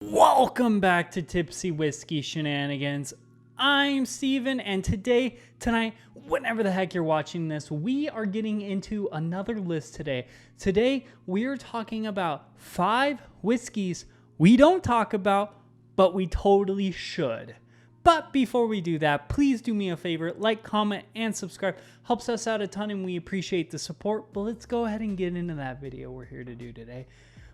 Welcome back to Tipsy Whiskey Shenanigans. I'm Steven, and tonight, whenever the heck you're watching this, we are getting into another list today. Today, we are talking about 5 whiskeys we don't talk about, but we totally should. But before we do that, please do me a favor, like, comment, and subscribe. Helps us out a ton, and we appreciate the support. But let's go ahead and get into that video we're here to do today,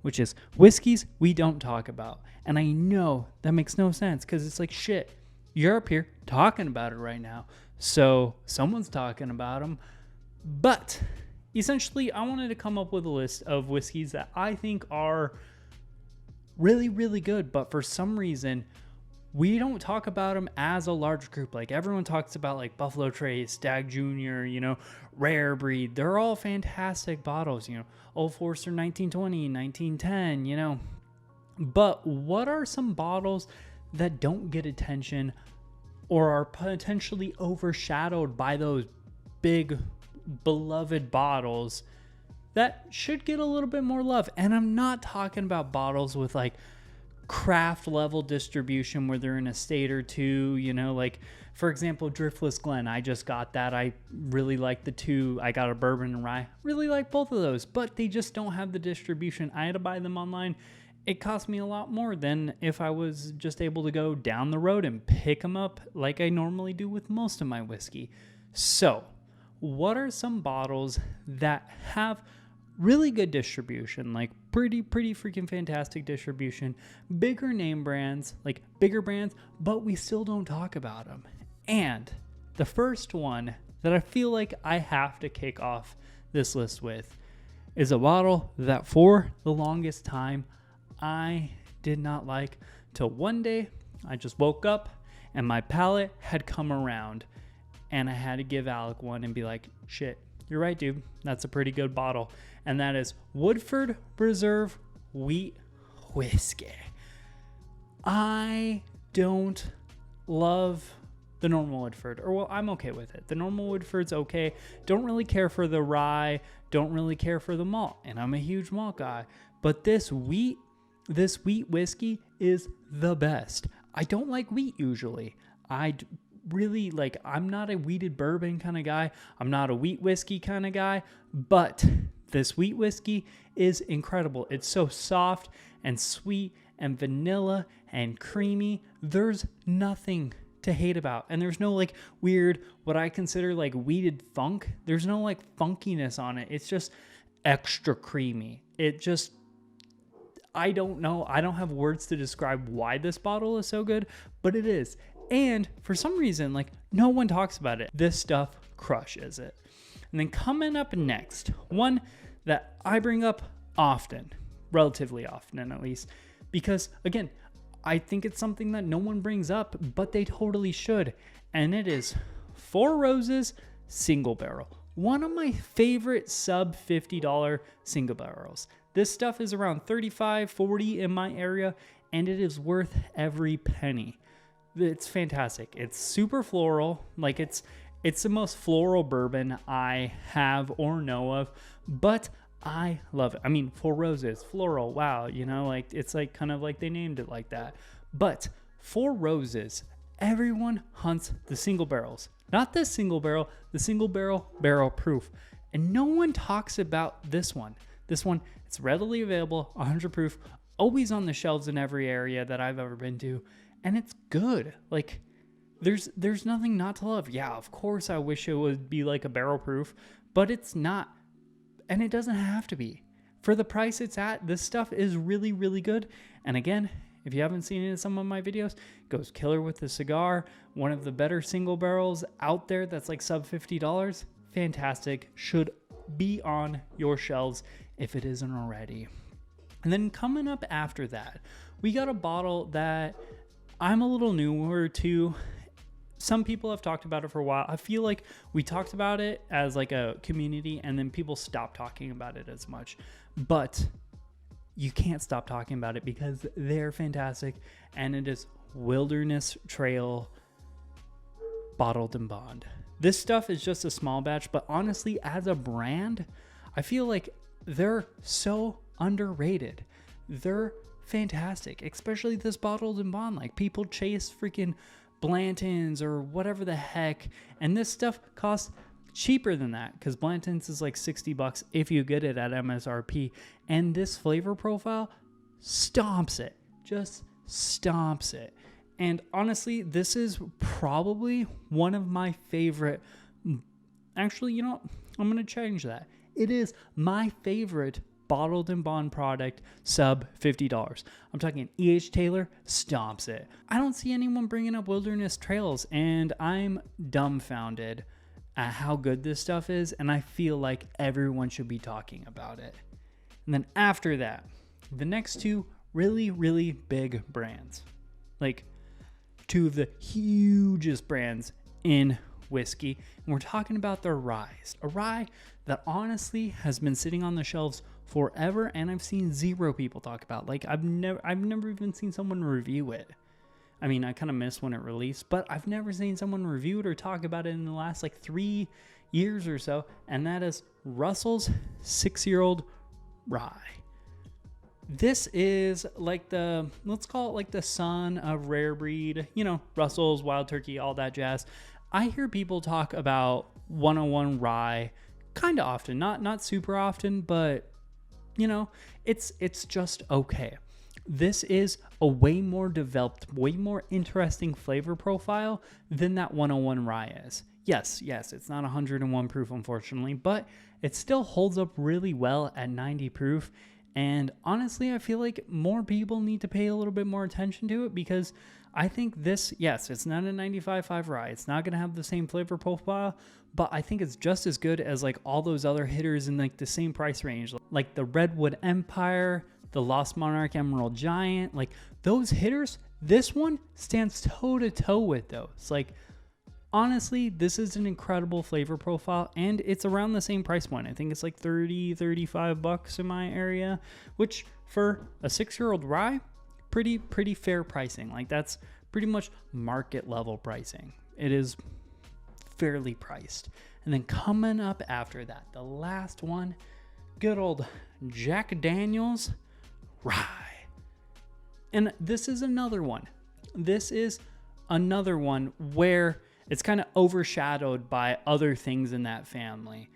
which is whiskeys we don't talk about. And I know that makes no sense because it's like, shit, you're up here talking about it right now. So someone's talking about them. But essentially, I wanted to come up with a list of whiskeys that I think are really, really good. But for some reason, we don't talk about them as a large group. Like everyone talks about like Buffalo Trace, Stag Jr., Rare Breed. They're all fantastic bottles, Old Forester 1920, 1910, But what are some bottles that don't get attention or are potentially overshadowed by those big beloved bottles that should get a little bit more love? And I'm not talking about bottles with like craft level distribution where they're in a state or two, like for example, Driftless Glen. I just got that. I really like the two. I got a bourbon and rye. Really like both of those, but they just don't have the distribution. I had to buy them online. It cost me a lot more than if I was just able to go down the road and pick them up like I normally do with most of my whiskey. So what are some bottles that have really good distribution, like pretty freaking fantastic distribution, bigger name brands, like bigger brands, but we still don't talk about them? And the first one that I feel like I have to kick off this list with is a bottle that for the longest time I did not like, till one day I just woke up and my palate had come around and I had to give Alec one and be like, shit, you're right, dude. That's a pretty good bottle. And that is Woodford Reserve Wheat Whiskey. I don't love the normal Woodford, or well, I'm okay with it. The normal Woodford's okay. Don't really care for the rye. Don't really care for the malt. And I'm a huge malt guy. But this wheat whiskey is the best. I don't like wheat usually. Really, like, I'm not a wheated bourbon kind of guy. I'm not a wheat whiskey kind of guy, but this wheat whiskey is incredible. It's so soft and sweet and vanilla and creamy. There's nothing to hate about. And there's no like weird, what I consider like wheated funk. There's no like funkiness on it. It's just extra creamy. I don't know. I don't have words to describe why this bottle is so good, but it is. And for some reason, like, no one talks about it. This stuff crushes it. And then coming up next, one that I bring up often, relatively often at least, because again, I think it's something that no one brings up, but they totally should. And it is Four Roses Single Barrel. One of my favorite sub $50 single barrels. This stuff is around $35, $40 in my area, and it is worth every penny. It's fantastic. It's super floral. Like it's the most floral bourbon I have or know of, but I love it. I mean, Four Roses, floral. Wow. Like it's like kind of like they named it like that. But Four Roses, everyone hunts the single barrels, not this single barrel, the single barrel proof. And no one talks about this one. This one, it's readily available, 100 proof, always on the shelves in every area that I've ever been to. And it's good. Like, there's nothing not to love. Yeah, of course I wish it would be like a barrel proof, but it's not. And it doesn't have to be. For the price it's at, this stuff is really, really good. And again, if you haven't seen it in some of my videos, it goes killer with the cigar. One of the better single barrels out there that's like sub $50. Fantastic. Should be on your shelves if it isn't already. And then coming up after that, we got a bottle that I'm a little newer to. Some people have talked about it for a while. I feel like we talked about it as like a community and then people stopped talking about it as much. But you can't stop talking about it because they're fantastic. And it is Wilderness Trail Bottled and Bond. This stuff is just a small batch, but honestly, as a brand, I feel like they're so underrated. They're fantastic, especially this bottled and bond. Like, people chase freaking Blanton's or whatever the heck, and this stuff costs cheaper than that, because Blanton's is like $60 if you get it at MSRP, and this flavor profile stomps it, just stomps it. And honestly, this is probably one of my favorite. Actually, you know what? I'm going to change that. It is my favorite bottled and bond product sub $50. I'm talking E.H. Taylor stomps it. I don't see anyone bringing up Wilderness Trails, and I'm dumbfounded at how good this stuff is, and I feel like everyone should be talking about it. And then after that, the next two really, really big brands, like two of the hugest brands in whiskey, and we're talking about the ryes. A rye that honestly has been sitting on the shelves forever, and I've seen zero people talk about. Like, I've never even seen someone review it. I mean, I kind of missed when it released, but I've never seen someone review it or talk about it in the last like 3 years or so, and that is Russell's 6-year-old rye. This is like let's call it like the son of rare breed, you know, Russell's, Wild Turkey, all that jazz. I hear people talk about 101 rye kind of often, not super often, but you know, it's just okay. This is a way more developed, way more interesting flavor profile than that 101 rye is. Yes, it's not 101 proof, unfortunately, but it still holds up really well at 90 proof. And honestly, I feel like more people need to pay a little bit more attention to it, because I think this, yes, it's not a 95.5 rye. It's not going to have the same flavor profile, but I think it's just as good as like all those other hitters in like the same price range, like the Redwood Empire, the Lost Monarch Emerald Giant, like those hitters. This one stands toe to toe with those. Like, honestly, this is an incredible flavor profile, and it's around the same price point. I think it's like $35 in my area, which for a 6-year-old rye, pretty fair pricing. Like, that's pretty much market level pricing. It is fairly priced. And then coming up after that, the last one, good old Jack Daniel's rye. And this is another one. This is another one where it's kind of overshadowed by other things in that family.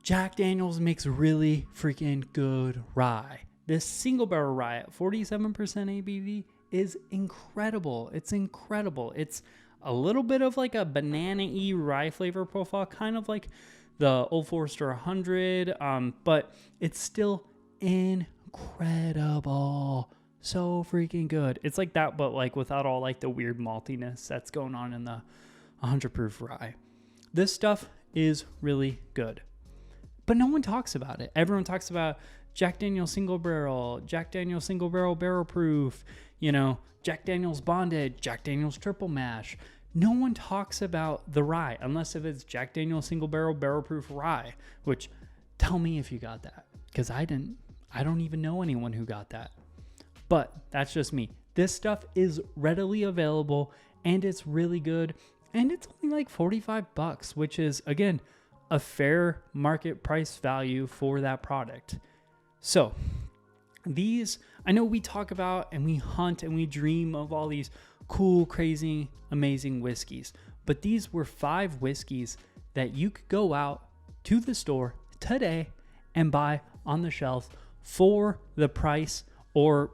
Jack Daniel's makes really freaking good rye. This single barrel rye at 47% ABV is incredible. It's incredible. It's a little bit of like a banana-y rye flavor profile, kind of like the Old Forester 100, but it's still incredible. So freaking good. It's like that, but like without all like the weird maltiness that's going on in the 100 proof rye. This stuff is really good, but no one talks about it. Everyone talks about Jack Daniel's single barrel, Jack Daniel's single barrel proof, you know, Jack Daniel's bonded, Jack Daniel's triple mash. No one talks about the rye unless if it's Jack Daniel's single barrel proof rye, which, tell me if you got that, because I didn't. I don't even know anyone who got that. But that's just me. This stuff is readily available, and it's really good, and it's only like $45, which is, again, a fair market price value for that product. So these, I know we talk about and we hunt and we dream of all these cool, crazy, amazing whiskeys, but these were 5 whiskeys that you could go out to the store today and buy on the shelf for the price, or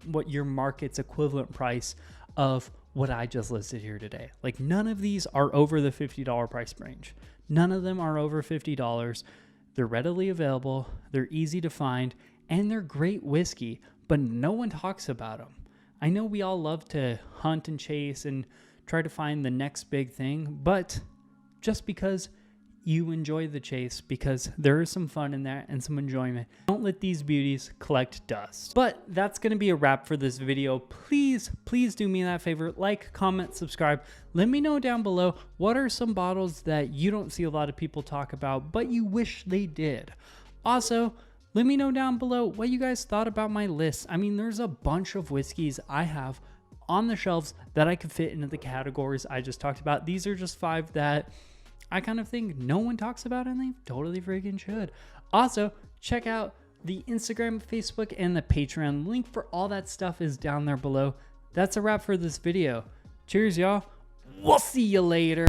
what your market's equivalent price of what I just listed here today. Like, none of these are over the $50 price range. None of them are over $50. They're readily available, they're easy to find, and they're great whiskey, but no one talks about them. I know we all love to hunt and chase and try to find the next big thing, but just because you enjoy the chase, because there is some fun in that and some enjoyment, don't let these beauties collect dust. But that's going to be a wrap for this video. Please do me that favor, like, comment, subscribe. Let me know down below, what are some bottles that you don't see a lot of people talk about, but you wish they did. Also, let me know down below what you guys thought about my list. I mean, there's a bunch of whiskeys I have on the shelves that I could fit into the categories I just talked about. These are just 5 that I kind of think no one talks about, and they totally freaking should. Also, check out the Instagram, Facebook, and the Patreon. Link for all that stuff is down there below. That's a wrap for this video. Cheers, y'all. We'll see you later.